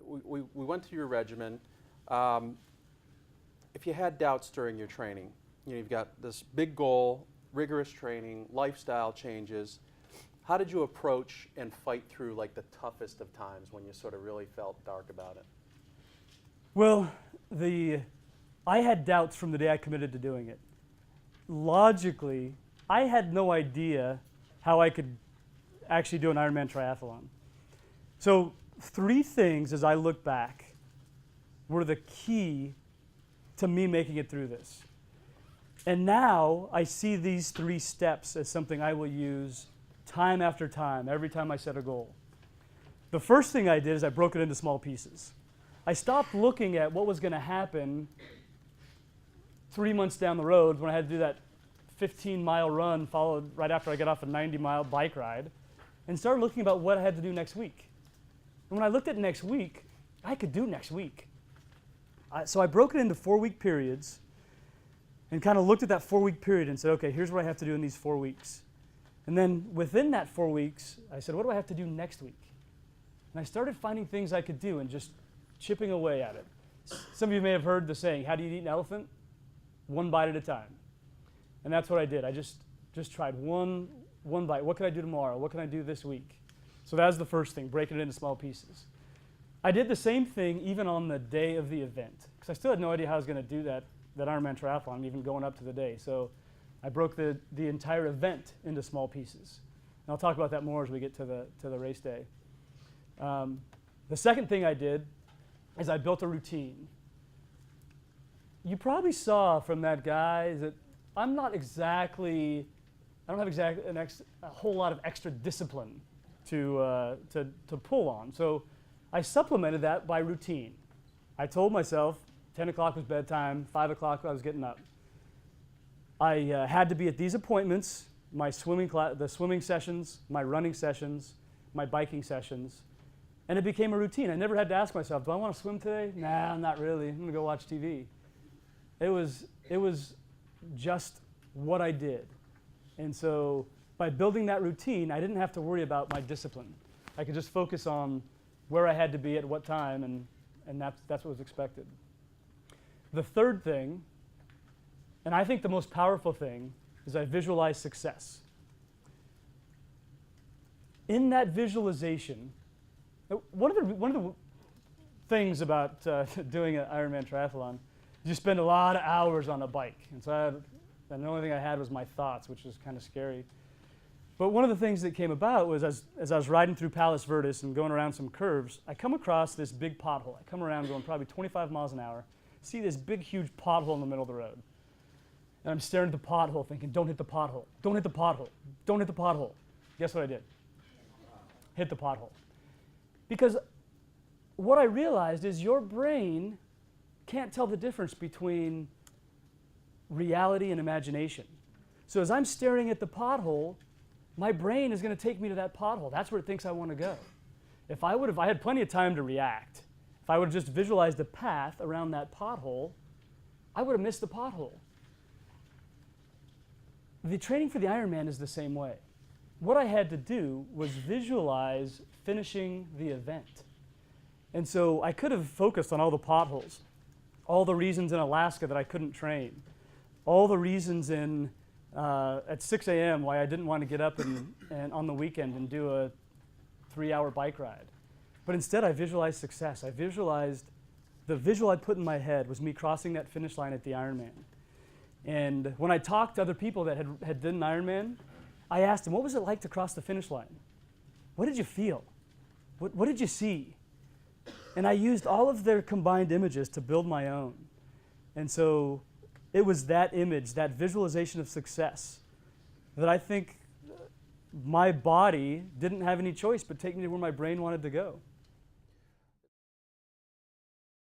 we went through your regimen. If you had doubts during your training, you've got this big goal, rigorous training, lifestyle changes. How did you approach and fight through like the toughest of times when you sort of really felt dark about it? Well, I had doubts from the day I committed to doing it. Logically, I had no idea how I could actually do an Ironman triathlon. So 3 things, as I look back, were the key to me making it through this. And now I see these 3 steps as something I will use time after time, every time I set a goal. The first thing I did is I broke it into small pieces. I stopped looking at what was going to happen 3 months down the road when I had to do that 15-mile run followed right after I got off a 90-mile bike ride, and started looking about what I had to do next week. And when I looked at next week, I could do next week. So I broke it into 4-week periods and kind of looked at that 4-week period and said, okay, here's what I have to do in these 4 weeks. And then within that 4 weeks, I said, what do I have to do next week? And I started finding things I could do and just chipping away at it. Some of you may have heard the saying, how do you eat an elephant? 1 bite at a time. And that's what I did. I just tried one bite. What can I do tomorrow? What can I do this week? So that was the first thing, breaking it into small pieces. I did the same thing even on the day of the event, because I still had no idea how I was going to do that Ironman triathlon, even going up to the day. So I broke the entire event into small pieces. And I'll talk about that more as we get to the race day. The second thing I did is I built a routine. You probably saw from that guy that I don't have exactly a whole lot of extra discipline to pull on. So I supplemented that by routine. I told myself 10 o'clock was bedtime, 5 o'clock I was getting up. I had to be at these appointments, my the swimming sessions, my running sessions, my biking sessions, and it became a routine. I never had to ask myself, do I want to swim today? Nah, not really. I'm going to go watch TV. It was just what I did. And so by building that routine, I didn't have to worry about my discipline. I could just focus on where I had to be at what time, and that's what was expected. The third thing, and I think the most powerful thing, is I visualize success. In that visualization, one of the things about doing an Ironman triathlon, you spend a lot of hours on a bike. And so and the only thing I had was my thoughts, which was kind of scary. But one of the things that came about was as I was riding through Palos Verdes and going around some curves, I come across this big pothole. I come around going probably 25 miles an hour, see this big, huge pothole in the middle of the road. And I'm staring at the pothole thinking, don't hit the pothole, don't hit the pothole, don't hit the pothole. Guess what I did? Hit the pothole. Because what I realized is your brain can't tell the difference between reality and imagination. So as I'm staring at the pothole, my brain is going to take me to that pothole. That's where it thinks I want to go. If I had plenty of time to react, if I would have just visualized the path around that pothole, I would have missed the pothole. The training for the Ironman is the same way. What I had to do was visualize finishing the event. And so I could have focused on all the potholes, all the reasons in Alaska that I couldn't train, all the reasons at 6 a.m. why I didn't want to get up and on the weekend and do a 3-hour bike ride. But instead I visualized success. I visualized, the visual I put in my head was me crossing that finish line at the Ironman. And when I talked to other people that had done an Ironman, I asked them, what was it like to cross the finish line? What did you feel? What did you see? And I used all of their combined images to build my own. And so it was that image, that visualization of success, that I think my body didn't have any choice but take me to where my brain wanted to go.